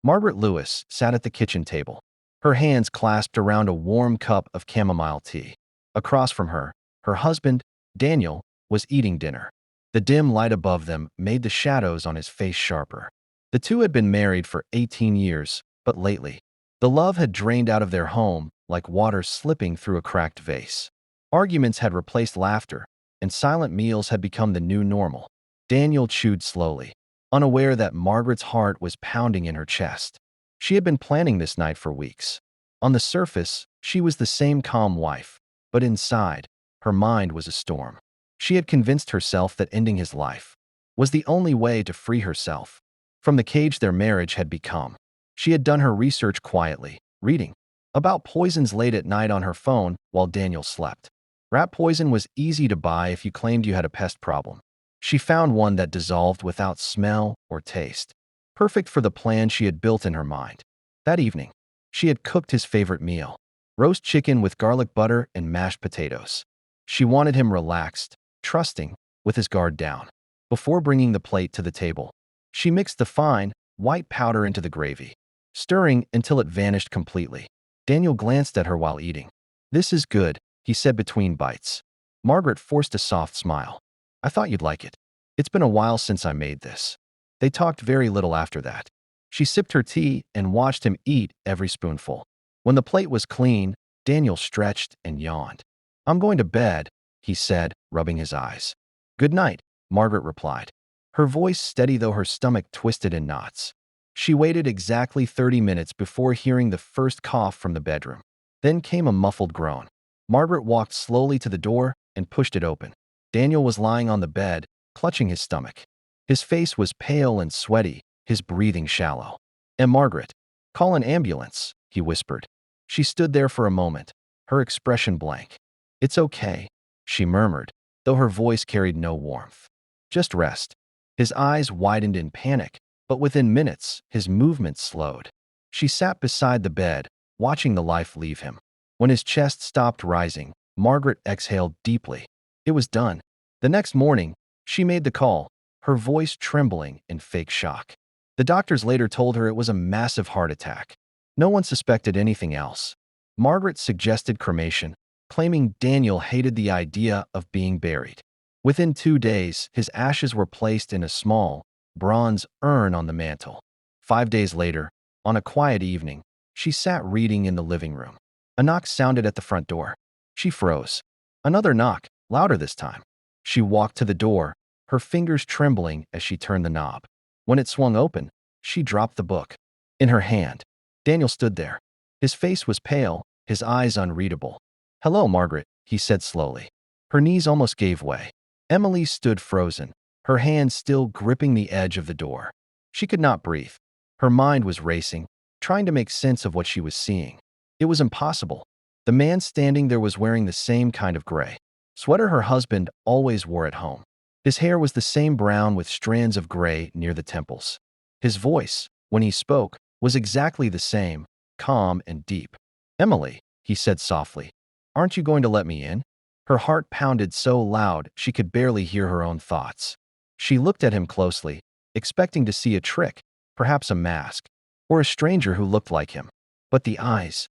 Margaret Lewis sat at the kitchen table, her hands clasped around a warm cup of chamomile tea. Across from her, her husband, Daniel, was eating dinner. The dim light above them made the shadows on his face sharper. The two had been married for 18 years, but lately, the love had drained out of their home like water slipping through a cracked vase. Arguments had replaced laughter, and silent meals had become the new normal. Daniel chewed slowly, unaware that Margaret's heart was pounding in her chest. She had been planning this night for weeks. On the surface, she was the same calm wife, but inside, her mind was a storm. She had convinced herself that ending his life was the only way to free herself from the cage their marriage had become. She had done her research quietly, reading about poisons late at night on her phone while Daniel slept. Rat poison was easy to buy if you claimed you had a pest problem. She found one that dissolved without smell or taste, perfect for the plan she had built in her mind. That evening, she had cooked his favorite meal, roast chicken with garlic butter and mashed potatoes. She wanted him relaxed, trusting, with his guard down. Before bringing the plate to the table, she mixed the fine, white powder into the gravy, stirring until it vanished completely. Daniel glanced at her while eating. "This is good," he said between bites. Margaret forced a soft smile. "I thought you'd like it. It's been a while since I made this." They talked very little after that. She sipped her tea and watched him eat every spoonful. When the plate was clean, Daniel stretched and yawned. "I'm going to bed," he said, rubbing his eyes. "Good night," Margaret replied, her voice steady though her stomach twisted in knots. She waited exactly 30 minutes before hearing the first cough from the bedroom. Then came a muffled groan. Margaret walked slowly to the door and pushed it open. Daniel was lying on the bed, clutching his stomach. His face was pale and sweaty, his breathing shallow. "And Margaret, call an ambulance," he whispered. She stood there for a moment, her expression blank. "It's okay," she murmured, though her voice carried no warmth. "Just rest." His eyes widened in panic, but within minutes, his movements slowed. She sat beside the bed, watching the life leave him. When his chest stopped rising, Margaret exhaled deeply. It was done. The next morning, she made the call, her voice trembling in fake shock. The doctors later told her it was a massive heart attack. No one suspected anything else. Margaret suggested cremation, claiming Daniel hated the idea of being buried. Within 2 days, his ashes were placed in a small, bronze urn on the mantel. 5 days later, on a quiet evening, she sat reading in the living room. A knock sounded at the front door. She froze. Another knock, louder this time. She walked to the door, her fingers trembling as she turned the knob. When it swung open, she dropped the book. In her hand, Daniel stood there. His face was pale, his eyes unreadable. "Hello, Margaret," he said slowly. Her knees almost gave way. Emily stood frozen, her hand still gripping the edge of the door. She could not breathe. Her mind was racing, trying to make sense of what she was seeing. It was impossible. The man standing there was wearing the same kind of gray sweater her husband always wore at home. His hair was the same brown with strands of gray near the temples. His voice, when he spoke, was exactly the same, calm and deep. "Emily," he said softly, "aren't you going to let me in?" Her heart pounded so loud she could barely hear her own thoughts. She looked at him closely, expecting to see a trick, perhaps a mask, or a stranger who looked like him. But the eyes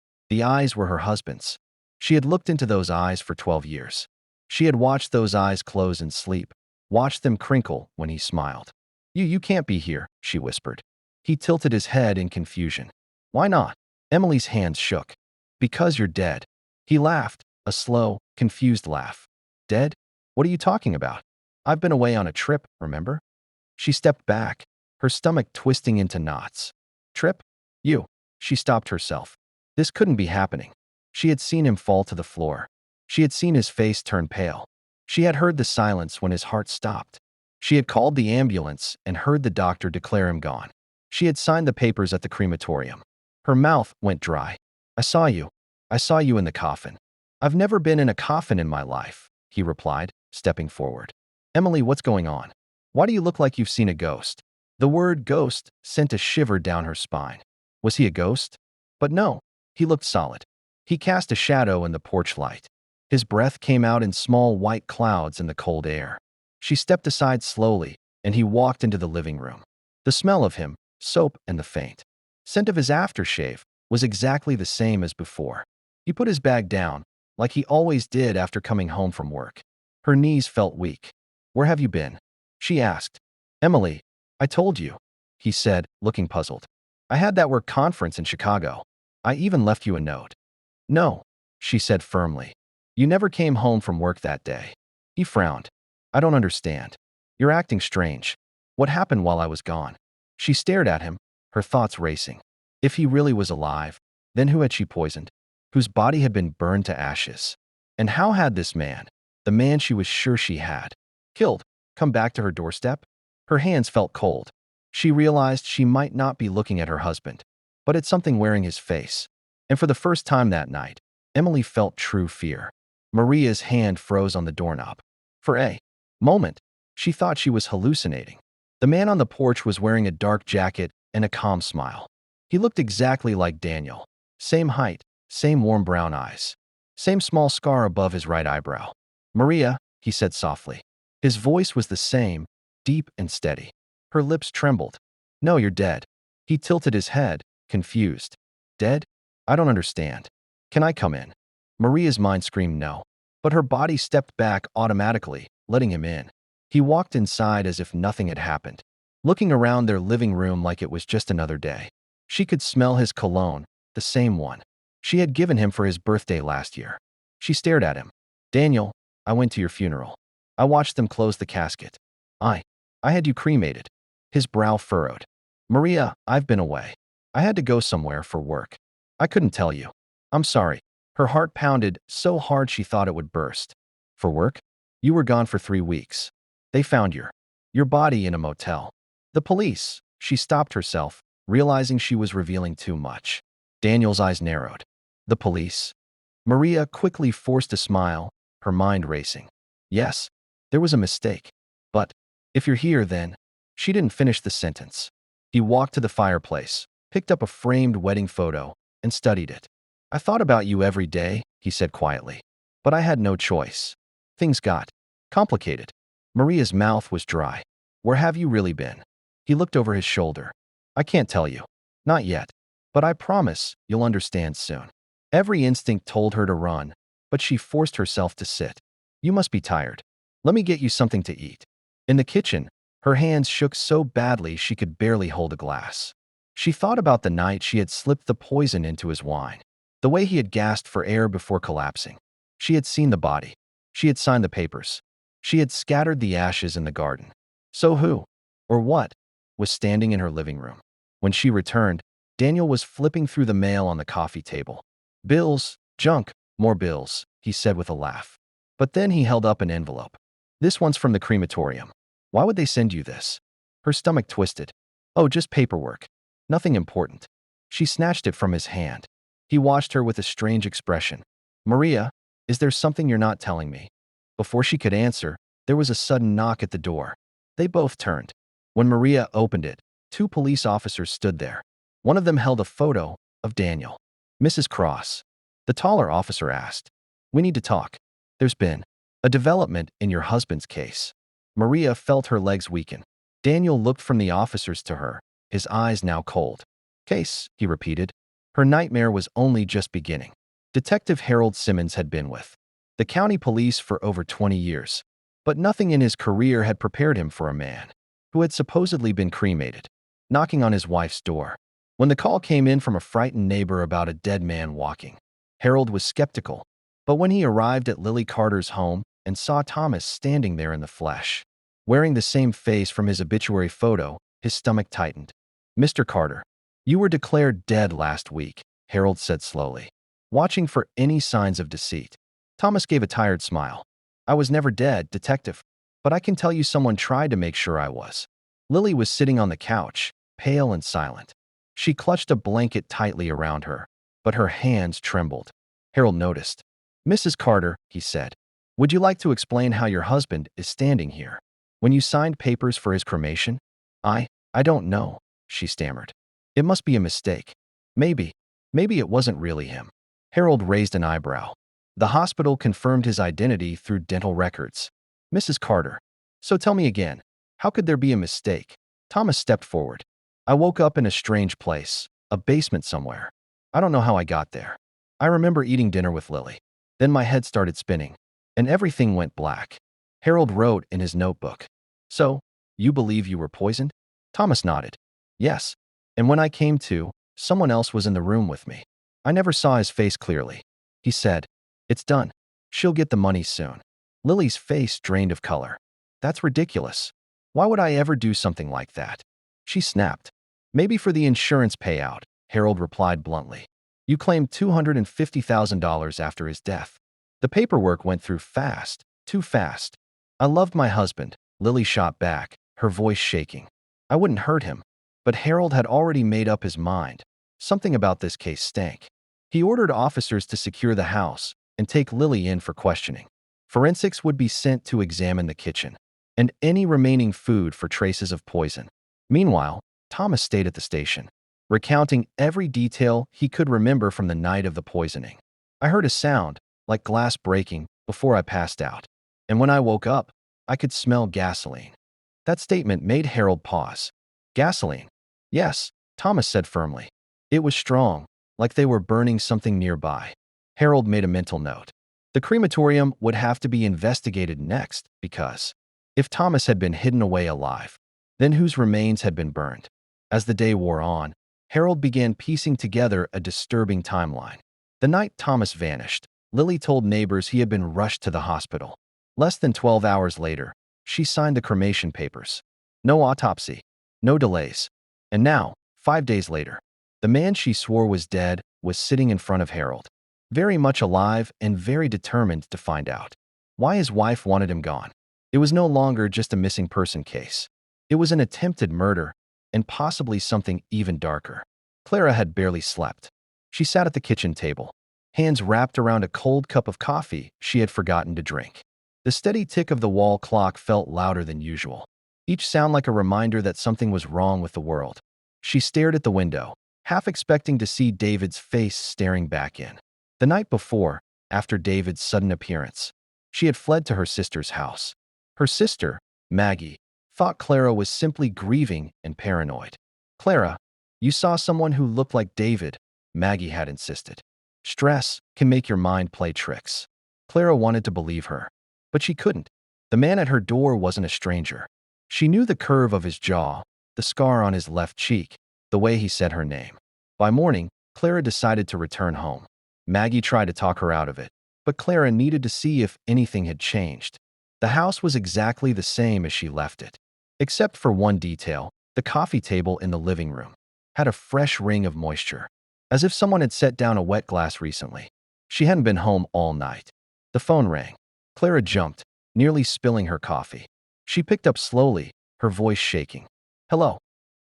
were her husband's. She had looked into those eyes for 12 years. She had watched those eyes close in sleep, watched them crinkle when he smiled. You can't be here," she whispered. He tilted his head in confusion. "Why not?" Emily's hands shook. "Because you're dead." He laughed, a slow, confused laugh. "Dead? What are you talking about? I've been away on a trip, remember?" She stepped back, her stomach twisting into knots. "Trip? You?" She stopped herself. This couldn't be happening. She had seen him fall to the floor. She had seen his face turn pale. She had heard the silence when his heart stopped. She had called the ambulance and heard the doctor declare him gone. She had signed the papers at the crematorium. Her mouth went dry. I saw you. I saw you in the coffin." "I've never been in a coffin in my life," he replied, stepping forward. "Emily, what's going on? Why do you look like you've seen a ghost?" The word ghost sent a shiver down her spine. Was he a ghost? But no, he looked solid. He cast a shadow in the porch light. His breath came out in small white clouds in the cold air. She stepped aside slowly, and he walked into the living room. The smell of him, soap and the faint Scent of his aftershave was exactly the same as before. He put his bag down, like he always did after coming home from work. Her knees felt weak. "Where have you been?" she asked. "Emily, I told you," he said, looking puzzled. "I had that work conference in Chicago. I even left you a note." "No," she said firmly. "You never came home from work that day." He frowned. "I don't understand. You're acting strange. What happened while I was gone?" She stared at him, her thoughts racing. If he really was alive, then who had she poisoned? Whose body had been burned to ashes? And how had this man, the man she was sure she had killed, come back to her doorstep? Her hands felt cold. She realized she might not be looking at her husband, but at something wearing his face. And for the first time that night, Emily felt true fear. Maria's hand froze on the doorknob. For a moment, she thought she was hallucinating. The man on the porch was wearing a dark jacket and a calm smile. He looked exactly like Daniel. Same height, same warm brown eyes, same small scar above his right eyebrow. "Maria," he said softly. His voice was the same, deep and steady. Her lips trembled. "No, you're dead." He tilted his head, confused. "Dead? I don't understand. Can I come in?" Maria's mind screamed no, but her body stepped back automatically, letting him in. He walked inside as if nothing had happened, looking around their living room like it was just another day. She could smell his cologne, the same one she had given him for his birthday last year. She stared at him. "Daniel, I went to your funeral. I watched them close the casket. I had you cremated." His brow furrowed. "Maria, I've been away. I had to go somewhere for work. I couldn't tell you. I'm sorry." Her heart pounded so hard she thought it would burst. "For work? You were gone for 3 weeks. They found your body in a motel. The police." She stopped herself, realizing she was revealing too much. Daniel's eyes narrowed. "The police?" Maria quickly forced a smile, her mind racing. "Yes, there was a mistake. But if you're here, then..." She didn't finish the sentence. He walked to the fireplace, picked up a framed wedding photo, and studied it. "I thought about you every day," he said quietly. "But I had no choice. Things got complicated." Maria's mouth was dry. "Where have you really been?" He looked over his shoulder. "I can't tell you. Not yet. But I promise you'll understand soon." Every instinct told her to run, but she forced herself to sit. "You must be tired. Let me get you something to eat." In the kitchen, her hands shook so badly she could barely hold a glass. She thought about the night she had slipped the poison into his wine, the way he had gasped for air before collapsing. She had seen the body. She had signed the papers. She had scattered the ashes in the garden. So who, or what, was standing in her living room? When she returned, Daniel was flipping through the mail on the coffee table. "Bills, junk, more bills," he said with a laugh. But then he held up an envelope. "This one's from the crematorium. Why would they send you this?" Her stomach twisted. "Oh, just paperwork. Nothing important." She snatched it from his hand. He watched her with a strange expression. "Maria, is there something you're not telling me?" Before she could answer, there was a sudden knock at the door. They both turned. When Maria opened it, 2 police officers stood there. One of them held a photo of Daniel. "Mrs. Cross?" the taller officer asked. "We need to talk. There's been a development in your husband's case." Maria felt her legs weaken. Daniel looked from the officers to her, his eyes now cold. "Case," he repeated. Her nightmare was only just beginning. Detective Harold Simmons had been with the county police for over 20 years, but nothing in his career had prepared him for a man who had supposedly been cremated, knocking on his wife's door. When the call came in from a frightened neighbor about a dead man walking, Harold was skeptical. But when he arrived at Lily Carter's home and saw Thomas standing there in the flesh, wearing the same face from his obituary photo, his stomach tightened. "Mr. Carter, you were declared dead last week," Harold said slowly, watching for any signs of deceit. Thomas gave a tired smile. "I was never dead, detective, but I can tell you someone tried to make sure I was." Lily was sitting on the couch, pale and silent. She clutched a blanket tightly around her, but her hands trembled. Harold noticed. "Mrs. Carter," he said, "would you like to explain how your husband is standing here when you signed papers for his cremation?" I don't know," she stammered. "It must be a mistake. Maybe it wasn't really him." Harold raised an eyebrow. "The hospital confirmed his identity through dental records." "Mrs. Carter, so tell me again, how could there be a mistake?" Thomas stepped forward. "I woke up in a strange place. A basement somewhere. I don't know how I got there. I remember eating dinner with Lily. Then my head started spinning, and everything went black. Harold wrote in his notebook. So, you believe you were poisoned? Thomas nodded. Yes. And when I came to, someone else was in the room with me. I never saw his face clearly. He said, "It's done. She'll get the money soon." Lily's face drained of color. That's ridiculous. Why would I ever do something like that? She snapped. Maybe for the insurance payout, Harold replied bluntly. You claimed $250,000 after his death. The paperwork went through fast, too fast. I loved my husband, Lily shot back, her voice shaking. I wouldn't hurt him. But Harold had already made up his mind. Something about this case stank. He ordered officers to secure the house and take Lily in for questioning. Forensics would be sent to examine the kitchen and any remaining food for traces of poison. Meanwhile, Thomas stayed at the station, recounting every detail he could remember from the night of the poisoning. I heard a sound, like glass breaking, before I passed out. And when I woke up, I could smell gasoline. That statement made Harold pause. Gasoline? Yes, Thomas said firmly. It was strong, like they were burning something nearby. Harold made a mental note. The crematorium would have to be investigated next because if Thomas had been hidden away alive, then whose remains had been burned? As the day wore on, Harold began piecing together a disturbing timeline. The night Thomas vanished, Lily told neighbors he had been rushed to the hospital. Less than 12 hours later, she signed the cremation papers. No autopsy, no delays. And now, 5 days later, the man she swore was dead was sitting in front of Harold, very much alive and very determined to find out why his wife wanted him gone. It was no longer just a missing person case. It was an attempted murder, and possibly something even darker. Clara had barely slept. She sat at the kitchen table, hands wrapped around a cold cup of coffee she had forgotten to drink. The steady tick of the wall clock felt louder than usual, each sound like a reminder that something was wrong with the world. She stared at the window, half expecting to see David's face staring back in. The night before, after David's sudden appearance, she had fled to her sister's house. Her sister, Maggie, thought Clara was simply grieving and paranoid. Clara, you saw someone who looked like David, Maggie had insisted. Stress can make your mind play tricks. Clara wanted to believe her, but she couldn't. The man at her door wasn't a stranger. She knew the curve of his jaw, the scar on his left cheek, the way he said her name. By morning, Clara decided to return home. Maggie tried to talk her out of it, but Clara needed to see if anything had changed. The house was exactly the same as she left it, except for one detail: the coffee table in the living room had a fresh ring of moisture, as if someone had set down a wet glass recently. She hadn't been home all night. The phone rang. Clara jumped, nearly spilling her coffee. She picked up slowly, her voice shaking. Hello.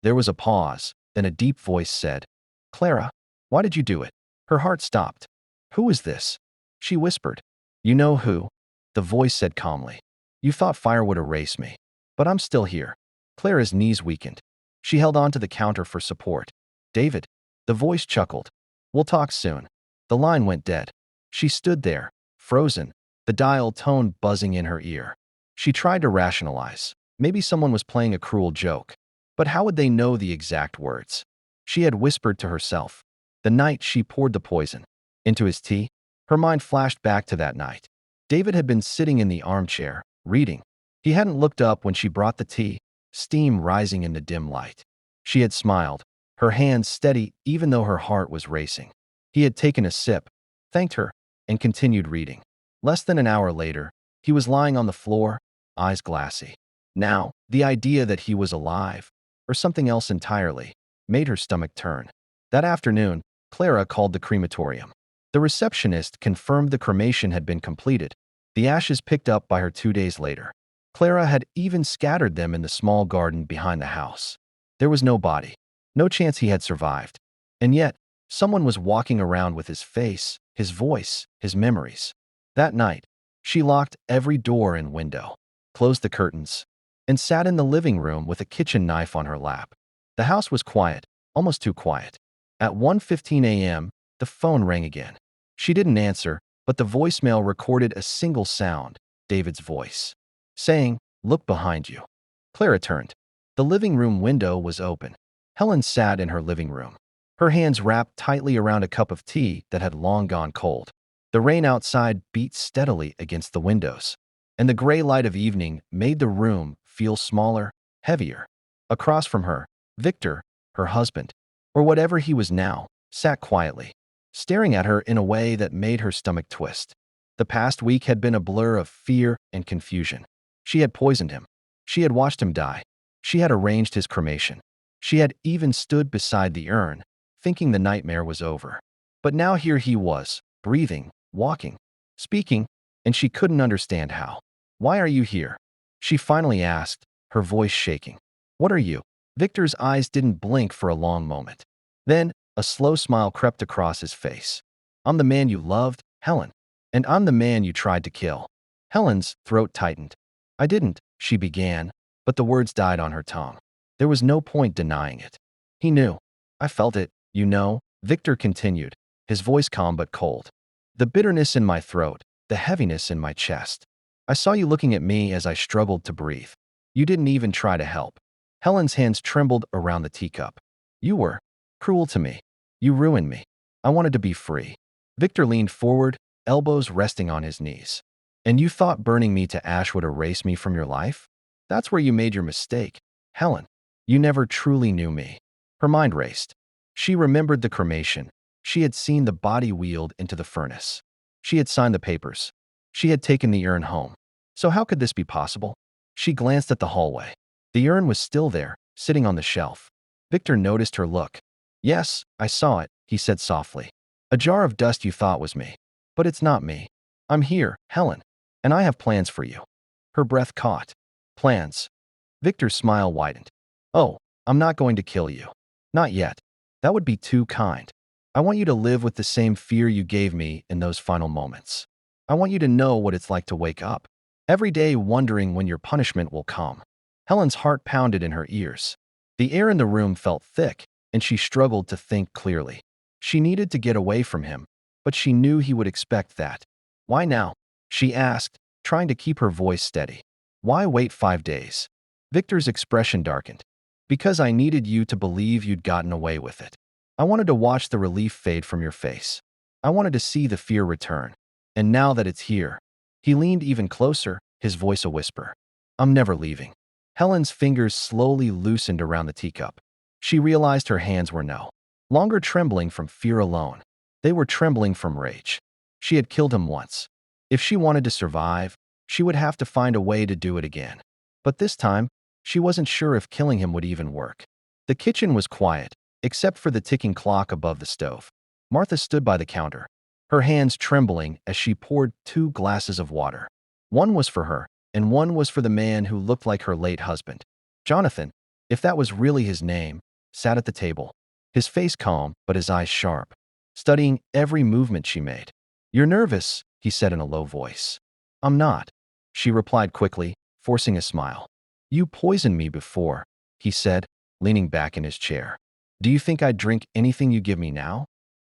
There was a pause, then a deep voice said, Clara, why did you do it? Her heart stopped. Who is this? She whispered. You know who? The voice said calmly. You thought fire would erase me, but I'm still here. Clara's knees weakened. She held on to the counter for support. David. The voice chuckled. We'll talk soon. The line went dead. She stood there, frozen, the dial tone buzzing in her ear. She tried to rationalize. Maybe someone was playing a cruel joke. But how would they know the exact words? She had whispered to herself. The night she poured the poison into his tea, her mind flashed back to that night. David had been sitting in the armchair, reading. He hadn't looked up when she brought the tea, steam rising in the dim light. She had smiled, her hands steady even though her heart was racing. He had taken a sip, thanked her, and continued reading. Less than an hour later, he was lying on the floor, eyes glassy. Now, the idea that he was alive, or something else entirely, made her stomach turn. That afternoon, Clara called the crematorium. The receptionist confirmed the cremation had been completed, the ashes picked up by her 2 days later. Clara had even scattered them in the small garden behind the house. There was no body, no chance he had survived. And yet, someone was walking around with his face, his voice, his memories. That night, she locked every door and window, closed the curtains, and sat in the living room with a kitchen knife on her lap. The house was quiet, almost too quiet. At 1:15 a.m., the phone rang again. She didn't answer, but the voicemail recorded a single sound, David's voice, saying, "Look behind you." Clara turned. The living room window was open. Helen sat in her living room, her hands wrapped tightly around a cup of tea that had long gone cold. The rain outside beat steadily against the windows, and the gray light of evening made the room feel smaller, heavier. Across from her, Victor, her husband, or whatever he was now, sat quietly, staring at her in a way that made her stomach twist. The past week had been a blur of fear and confusion. She had poisoned him. She had watched him die. She had arranged his cremation. She had even stood beside the urn, thinking the nightmare was over. But now here he was, breathing, walking, speaking, and she couldn't understand how. "Why are you here?" she finally asked, her voice shaking. "What are you?" Victor's eyes didn't blink for a long moment. Then, a slow smile crept across his face. "I'm the man you loved, Helen. And I'm the man you tried to kill." Helen's throat tightened. "I didn't," she began, but the words died on her tongue. There was no point denying it. He knew. "I felt it, you know," Victor continued, his voice calm but cold. "The bitterness in my throat, the heaviness in my chest. I saw you looking at me as I struggled to breathe. You didn't even try to help." Helen's hands trembled around the teacup. "You were cruel to me. You ruined me. I wanted to be free." Victor leaned forward, elbows resting on his knees. "And you thought burning me to ash would erase me from your life? That's where you made your mistake, Helen. You never truly knew me." Her mind raced. She remembered the cremation. She had seen the body wheeled into the furnace. She had signed the papers. She had taken the urn home. So how could this be possible? She glanced at the hallway. The urn was still there, sitting on the shelf. Victor noticed her look. "Yes, I saw it," he said softly. "A jar of dust you thought was me. But it's not me. I'm here, Helen. And I have plans for you." Her breath caught. "Plans?" Victor's smile widened. "Oh, I'm not going to kill you. Not yet. That would be too kind. I want you to live with the same fear you gave me in those final moments. I want you to know what it's like to wake up every day wondering when your punishment will come." Helen's heart pounded in her ears. The air in the room felt thick, and she struggled to think clearly. She needed to get away from him, but she knew he would expect that. "Why now?" she asked, trying to keep her voice steady. "Why wait 5 days?" Victor's expression darkened. "Because I needed you to believe you'd gotten away with it. I wanted to watch the relief fade from your face. I wanted to see the fear return. And now that it's here," he leaned even closer, his voice a whisper, "I'm never leaving." Helen's fingers slowly loosened around the teacup. She realized her hands were no longer trembling from fear alone. They were trembling from rage. She had killed him once. If she wanted to survive, she would have to find a way to do it again. But this time, she wasn't sure if killing him would even work. The kitchen was quiet, except for the ticking clock above the stove. Martha stood by the counter, her hands trembling as she poured 2 glasses of water. One was for her, and one was for the man who looked like her late husband. Jonathan, if that was really his name, sat at the table, his face calm but his eyes sharp, studying every movement she made. "You're nervous," he said in a low voice. "I'm not," she replied quickly, forcing a smile. "You poisoned me before," he said, leaning back in his chair. "Do you think I'd drink anything you give me now?"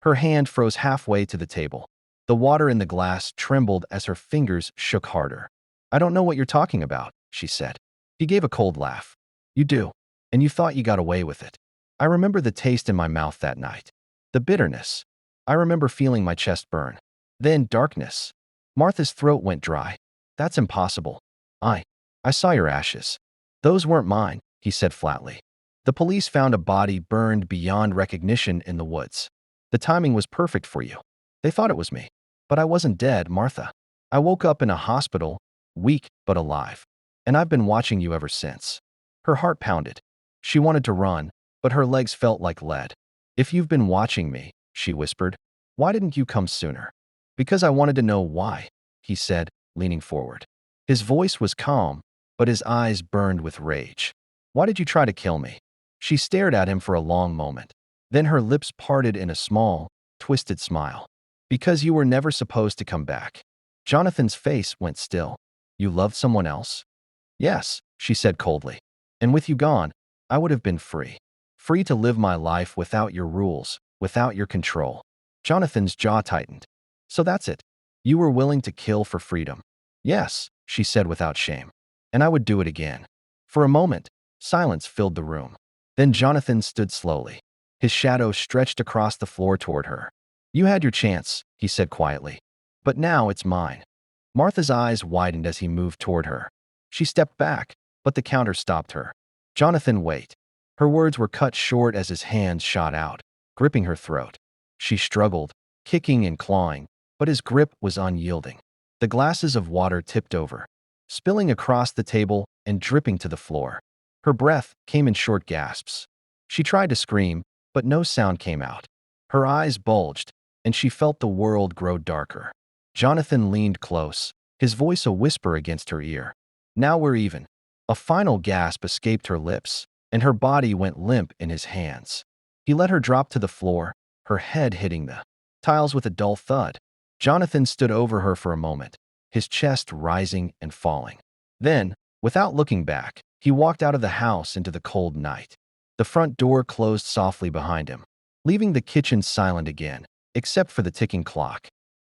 Her hand froze halfway to the table. The water in the glass trembled as her fingers shook harder. "I don't know what you're talking about," she said. He gave a cold laugh. "You do, and you thought you got away with it. I remember the taste in my mouth that night. The bitterness. I remember feeling my chest burn. Then darkness." Martha's throat went dry. "That's impossible. I saw your ashes." "Those weren't mine," he said flatly. "The police found a body burned beyond recognition in the woods. The timing was perfect for you. They thought it was me. But I wasn't dead, Martha. I woke up in a hospital, weak but alive. And I've been watching you ever since." Her heart pounded. She wanted to run, but her legs felt like lead. "If you've been watching me," she whispered, "why didn't you come sooner?" "Because I wanted to know why," he said, leaning forward. His voice was calm, but his eyes burned with rage. "Why did you try to kill me?" She stared at him for a long moment. Then her lips parted in a small, twisted smile. "Because you were never supposed to come back." Jonathan's face went still. "You loved someone else?" "Yes," she said coldly. "And with you gone, I would have been free. Free to live my life without your rules, without your control." Jonathan's jaw tightened. "So that's it. You were willing to kill for freedom." "Yes," she said without shame. "And I would do it again." For a moment, silence filled the room. Then Jonathan stood slowly. His shadow stretched across the floor toward her. "You had your chance," he said quietly. "But now it's mine." Martha's eyes widened as he moved toward her. She stepped back, but the counter stopped her. "Jonathan, wait." Her words were cut short as his hands shot out, gripping her throat. She struggled, kicking and clawing, but his grip was unyielding. The glasses of water tipped over, spilling across the table and dripping to the floor. Her breath came in short gasps. She tried to scream, but no sound came out. Her eyes bulged, and she felt the world grow darker. Jonathan leaned close, his voice a whisper against her ear. "Now we're even." A final gasp escaped her lips, and her body went limp in his hands. He let her drop to the floor, her head hitting the tiles with a dull thud. Jonathan stood over her for a moment, his chest rising and falling. Then, without looking back, he walked out of the house into the cold night. The front door closed softly behind him, leaving the kitchen silent again, except for the ticking clock.